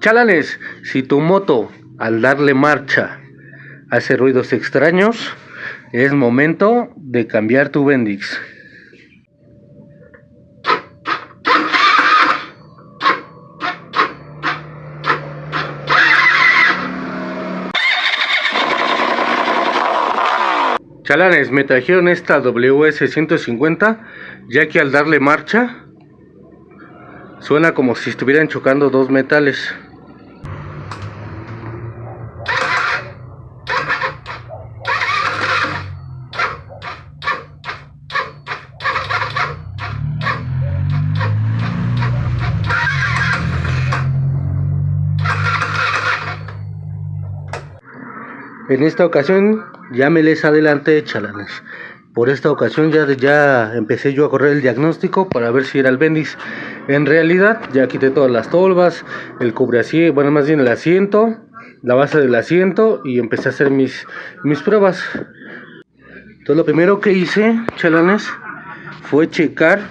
Chalanes, si tu moto al darle marcha hace ruidos extraños, es momento de cambiar tu Bendix. Chalanes, me trajeron esta WS-150, ya que al darle marcha suena como si estuvieran chocando dos metales. En esta ocasión ya me les adelanté, chalanes. Por esta ocasión ya empecé yo a correr el diagnóstico para ver si era el Bendix. En realidad ya quité todas las tolvas, el cubreasiento, bueno, más bien el asiento, la base del asiento, y empecé a hacer mis pruebas. Entonces lo primero que hice, chalanes, fue checar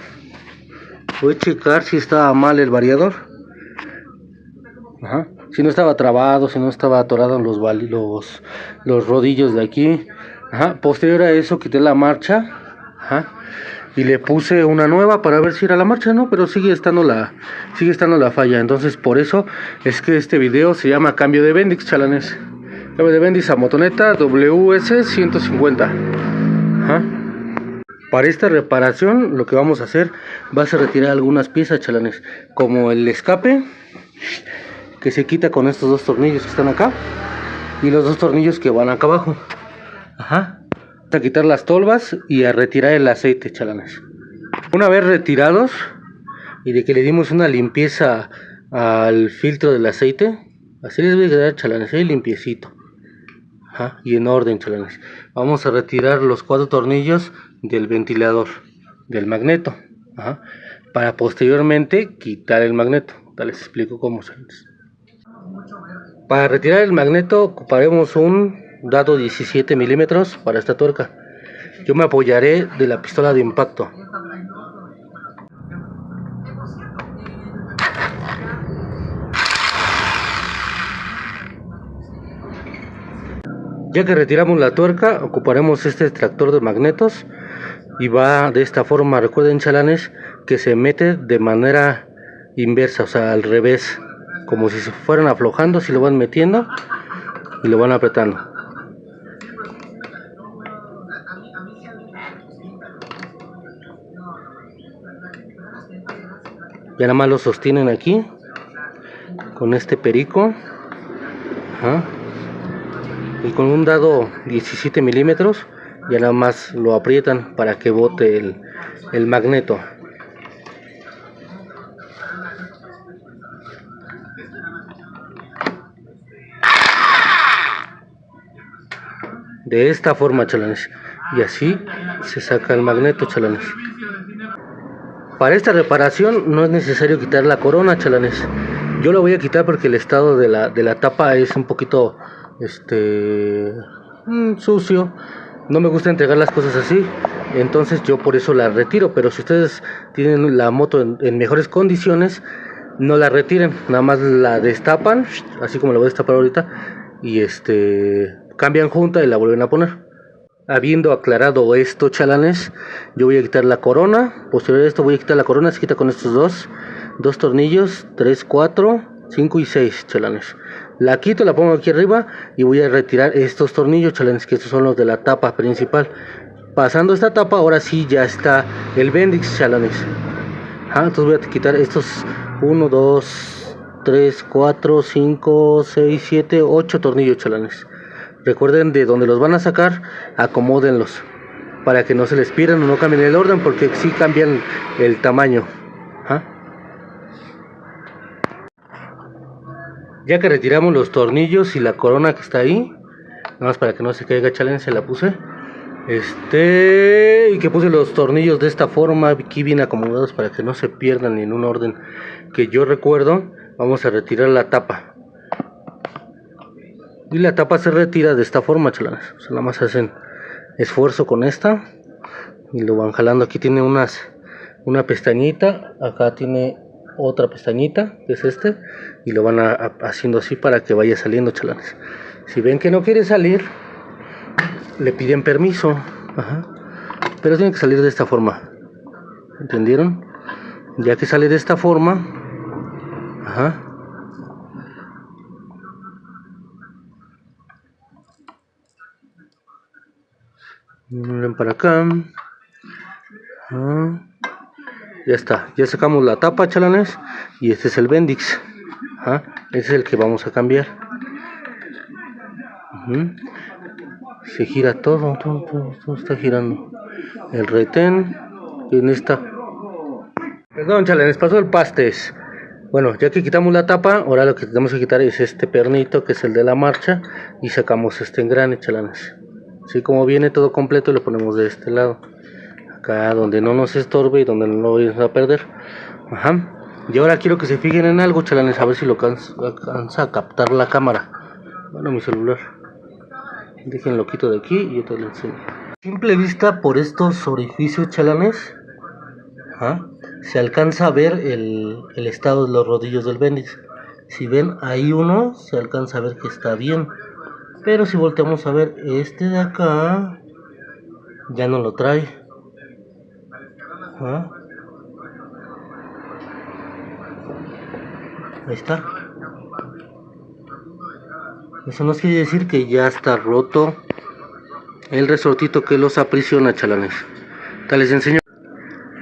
si estaba mal el variador. Ajá. Si no estaba trabado, si no estaba atorado en los rodillos de aquí. Ajá. Posterior a eso quité la marcha. Ajá. Y le puse una nueva para ver si era la marcha, ¿no? Pero sigue estando la falla. Entonces por eso es que este video se llama cambio de Bendix, chalanes. Cambio de Bendix a motoneta WS-150. Ajá. Para esta reparación lo que vamos a hacer va a ser retirar algunas piezas, chalanes, como el escape, que se quita con estos dos tornillos que están acá, y los dos tornillos que van acá abajo. Ajá. A quitar las tolvas y a retirar el aceite, chalanes. Una vez retirados y de que le dimos una limpieza al filtro del aceite, así les voy a quedar, chalanes, ahí limpiecito. Ajá. Y en orden, chalanes. Vamos a retirar los 4 tornillos del ventilador, del magneto. Ajá. Para posteriormente quitar el magneto. Les explico cómo, chalanes. Para retirar el magneto ocuparemos un dado 17 milímetros para esta tuerca. Yo me apoyaré de la pistola de impacto. Ya que retiramos la tuerca, ocuparemos este extractor de magnetos y va de esta forma. Recuerden, chalanes, que se mete de manera inversa, o sea, al revés, como si se fueran aflojando, si lo van metiendo y lo van apretando. Ya nada más lo sostienen aquí con este perico. Ajá. Y con un dado 17 milímetros ya nada más lo aprietan para que bote el magneto. De esta forma, chalanes, y así se saca el magneto, chalanes. Para esta reparación no es necesario quitar la corona, chalanes. Yo la voy a quitar porque el estado de la tapa es un poquito sucio. No me gusta entregar las cosas así, entonces yo por eso la retiro. Pero si ustedes tienen la moto en mejores condiciones, no la retiren, nada más la destapan, así como la voy a destapar ahorita, y cambian junta y la vuelven a poner. Habiendo aclarado esto, chalanes, yo voy a quitar la corona. Posterior a esto voy a quitar la corona. Se quita con estos dos tornillos, 3, 4, 5 y 6, chalanes. La quito, la pongo aquí arriba y voy a retirar estos tornillos, chalanes, que estos son los de la tapa principal. Pasando esta tapa, ahora sí ya está el Bendix, chalanes. Entonces voy a quitar estos 1, 2, 3, 4, 5, 6, 7, 8 tornillos, chalanes. Recuerden, de donde los van a sacar, acomódenlos para que no se les pierdan o no cambien el orden, porque sí cambian el tamaño. Ya que retiramos los tornillos y la corona que está ahí, nada más para que no se caiga, challenge, se la puse. Y que puse los tornillos de esta forma, aquí bien acomodados para que no se pierdan en un orden que yo recuerdo. Vamos a retirar la tapa. Y la tapa se retira de esta forma, chalanes. O sea, nada más hacen esfuerzo con esta y lo van jalando. Aquí tiene una pestañita, acá tiene otra pestañita, que es este, y lo van haciendo así para que vaya saliendo, chalanes. Si ven que no quiere salir, le piden permiso, ajá, pero tiene que salir de esta forma, ¿entendieron? Ya que sale de esta forma, ajá, miren para acá, ajá. Ya está, ya sacamos la tapa, chalanes, y este es el Bendix, ajá, este es el que vamos a cambiar. Se gira todo está girando. El retén, en esta. Perdón, chalanes, pasó el pastes. Bueno, ya que quitamos la tapa, ahora lo que tenemos que quitar es este pernito, que es el de la marcha, y sacamos este engrane, chalanes. Así como viene todo completo, lo ponemos de este lado. Acá donde no nos estorbe y donde no lo vayamos a perder. Ajá. Y ahora quiero que se fijen en algo, chalanes, a ver si lo alcanza a captar la cámara. Bueno, mi celular. Déjenlo quito de aquí y yo te lo enseño. A simple vista, por estos orificios, chalanes, ajá, se alcanza a ver el estado de los rodillos del Bendix. Si ven ahí uno, se alcanza a ver que está bien. Pero si volteamos a ver este de acá, ya no lo trae. ¿Ah? Ahí está. Eso no quiere decir que ya está roto el resortito que los aprisiona, chalanes. Tal les enseño.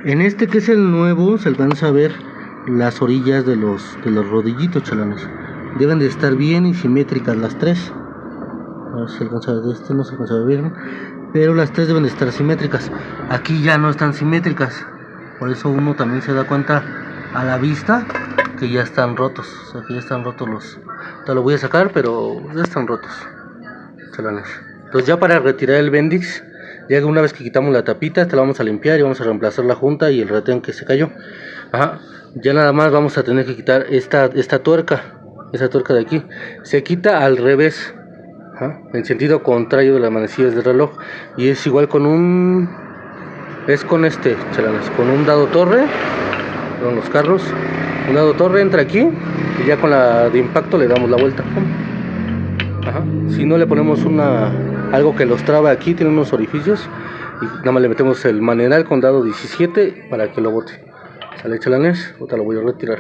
En este que es el nuevo, se alcanza a ver las orillas de los rodillitos, chalanes. Deben de estar bien y simétricas las tres. A ver si se alcanza a ver de este, no se alcanza a ver bien. Pero las tres deben de estar simétricas. Aquí ya no están simétricas. Por eso uno también se da cuenta a la vista que ya están rotos. O sea, que ya están rotos los... Te lo voy a sacar, pero ya están rotos, chalanes. Entonces ya para retirar el Bendix, ya que una vez que quitamos la tapita, esta la vamos a limpiar y vamos a reemplazar la junta y el retén que se cayó. Ajá. Ya nada más vamos a tener que quitar esta tuerca. Esta tuerca de aquí. Se quita al revés. Ajá. En sentido contrario de las manecillas del reloj. Y es igual con un... Es con este, chalanes. Con un dado torre. Con los carros. Un dado torre entra aquí. Y ya con la de impacto le damos la vuelta. Ajá. Si no le ponemos algo que los traba aquí, tiene unos orificios. Y nada más le metemos el maneral con dado 17 para que lo bote. Sale, chalanes. Ahorita lo voy a retirar.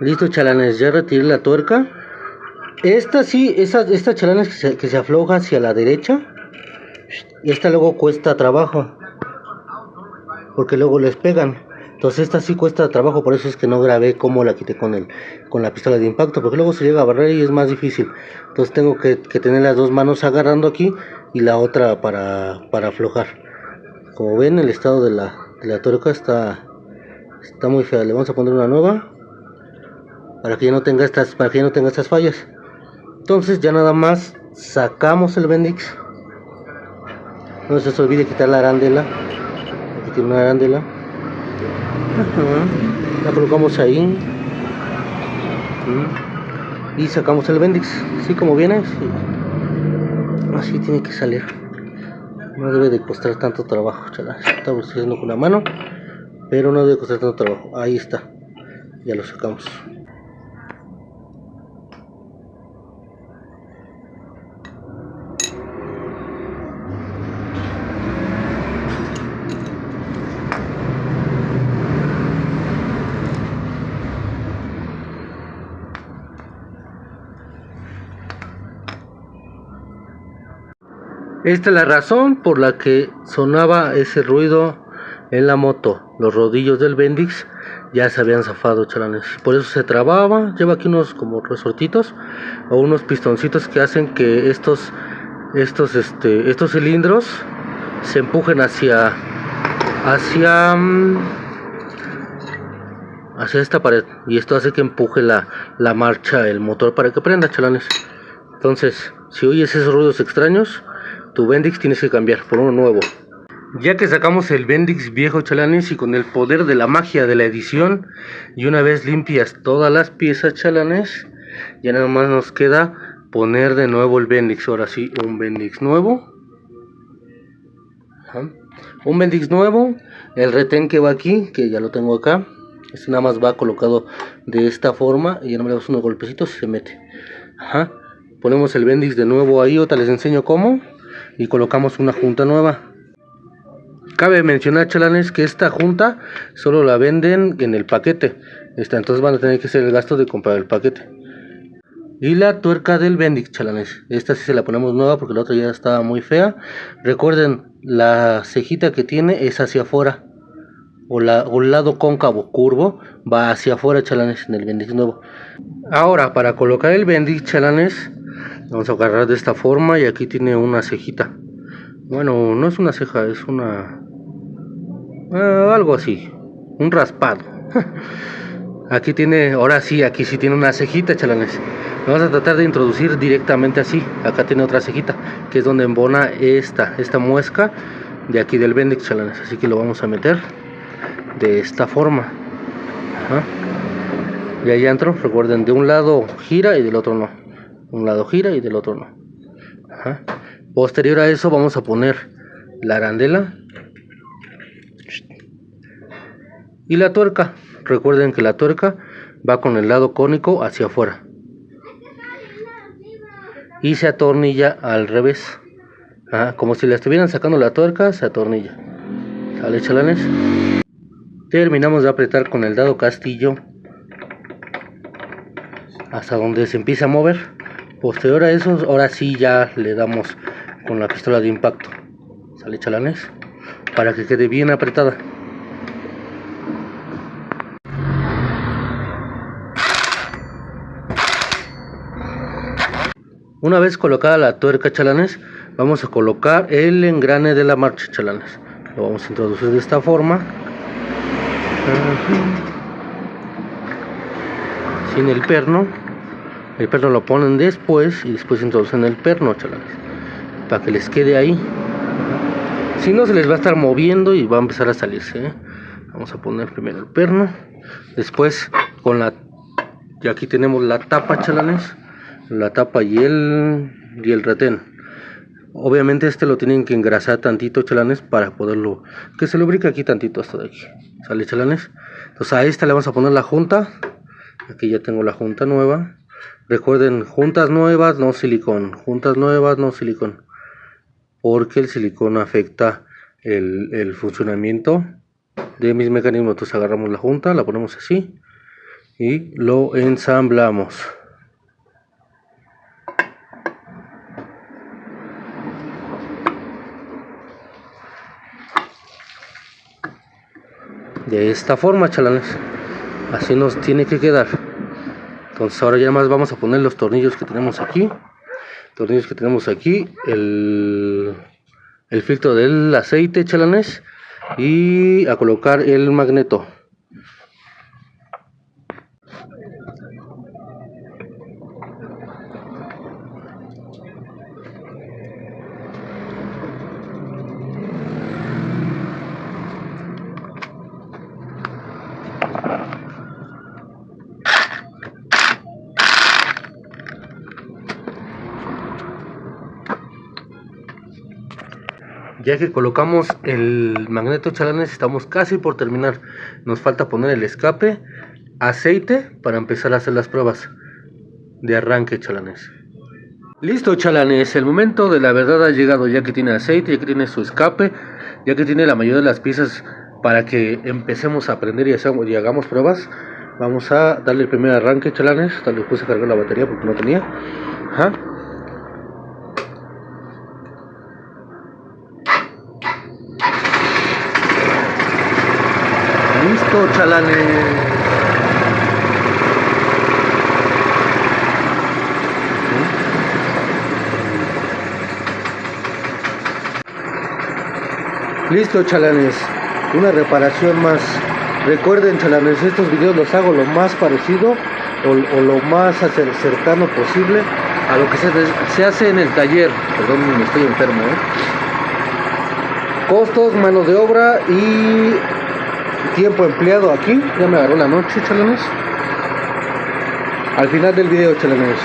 Listo, chalanes, ya retiré la tuerca. Esta sí, esta chalanes que se afloja hacia la derecha. Esta luego cuesta trabajo, porque luego les pegan. Entonces esta sí cuesta trabajo, por eso es que no grabé cómo la quité con la pistola de impacto, porque luego se llega a barrer y es más difícil. Entonces tengo que tener las dos manos agarrando aquí y la otra para aflojar. Como ven, el estado de la tuerca está muy fea. Le vamos a poner una nueva para que ya no tenga estas fallas. Entonces ya nada más sacamos el Bendix. No se os olvide quitar la arandela. Aquí tiene una arandela. La colocamos ahí. Y sacamos el Bendix. Así como viene. Así tiene que salir. No debe de costar tanto trabajo, chalas. Estamos haciendo con la mano, pero no debe costar tanto trabajo. Ahí está. Ya lo sacamos. Esta es la razón por la que sonaba ese ruido en la moto. Los rodillos del Bendix ya se habían zafado, chalanes. Por eso se trababa. Lleva aquí unos como resortitos o unos pistoncitos que hacen que estos cilindros se empujen hacia esta pared. Y esto hace que empuje la marcha, el motor, para que prenda, chalanes. Entonces, si oyes esos ruidos extraños, tu Bendix tienes que cambiar por uno nuevo. Ya que sacamos el Bendix viejo, chalanes, y con el poder de la magia de la edición, y una vez limpias todas las piezas, chalanes, ya nada más nos queda poner de nuevo el Bendix. Ahora sí, un Bendix nuevo. Ajá. Un Bendix nuevo. El retén que va aquí, que ya lo tengo acá, este nada más va colocado de esta forma y ya no le damos unos golpecitos y se mete. Ajá. Ponemos el Bendix de nuevo ahí, ahorita les enseño cómo, y colocamos una junta nueva. Cabe mencionar, chalanes, que esta junta solo la venden en el paquete. Entonces van a tener que hacer el gasto de comprar el paquete. Y la tuerca del Bendix, chalanes. Esta sí se la ponemos nueva porque la otra ya estaba muy fea. Recuerden, la cejita que tiene es hacia afuera. O el lado cóncavo curvo va hacia afuera, chalanes, en el Bendix nuevo. Ahora, para colocar el Bendix, chalanes, vamos a agarrar de esta forma y aquí tiene una cejita. Bueno, no es una ceja, es una... algo así, un raspado. Aquí tiene, ahora sí, aquí sí tiene una cejita, chalanes. Vamos a tratar de introducir directamente así. Acá tiene otra cejita, que es donde embona esta muesca de aquí del Bendix, chalanes. Así que lo vamos a meter de esta forma. Ajá. Y ahí entro, recuerden, de un lado gira y del otro no. Un lado gira y del otro no. Ajá. Posterior a eso vamos a poner la arandela y la tuerca. Recuerden que la tuerca va con el lado cónico hacia afuera y se atornilla al revés. Como si le estuvieran sacando la tuerca, se atornilla. ¿Sale, chalanes? Terminamos de apretar con el dado castillo hasta donde se empieza a mover. Posterior a eso, ahora sí ya le damos con la pistola de impacto. ¿Sale, chalanes? Para que quede bien apretada. Una vez colocada la tuerca, chalanes, vamos a colocar el engrane de la marcha, chalanes. Lo vamos a introducir de esta forma. Sin el perno. El perno lo ponen después y después introducen el perno, chalanes, para que les quede ahí. Si no, se les va a estar moviendo y va a empezar a salirse, ¿eh? Vamos a poner primero el perno, después con la... Y aquí tenemos la tapa, chalanes. La tapa y el retén. Obviamente este lo tienen que engrasar tantito, chalanes, para poderlo... que se lubrique aquí tantito hasta de aquí. ¿Sale, chalanes? Entonces a esta le vamos a poner la junta. Aquí ya tengo la junta nueva. Recuerden, juntas nuevas, no silicón. Juntas nuevas, no silicón. Porque el silicón afecta el funcionamiento de mis mecanismos. Entonces agarramos la junta, la ponemos así y lo ensamblamos. De esta forma, chalanes. Así nos tiene que quedar. Entonces ahora ya más vamos a poner los tornillos que tenemos aquí. El filtro del aceite, chalanes. Y a colocar el magneto. Ya que colocamos el magneto, chalanes, estamos casi por terminar. Nos falta poner el escape, aceite, para empezar a hacer las pruebas de arranque, chalanes. Listo, chalanes, el momento de la verdad ha llegado, ya que tiene aceite, ya que tiene su escape, ya que tiene la mayoría de las piezas para que empecemos a aprender y hagamos pruebas. Vamos a darle el primer arranque, chalanes. Tal vez puse a cargar la batería porque no tenía. Ajá. Listo, chalanes. Listo, chalanes, una reparación más. Recuerden, chalanes, estos videos los hago lo más parecido o lo más cercano posible a lo que se hace en el taller. Perdón, estoy enfermo, Costos, mano de obra y tiempo empleado aquí. Ya me agarró la noche, chalanes. Al final del video, chalanes.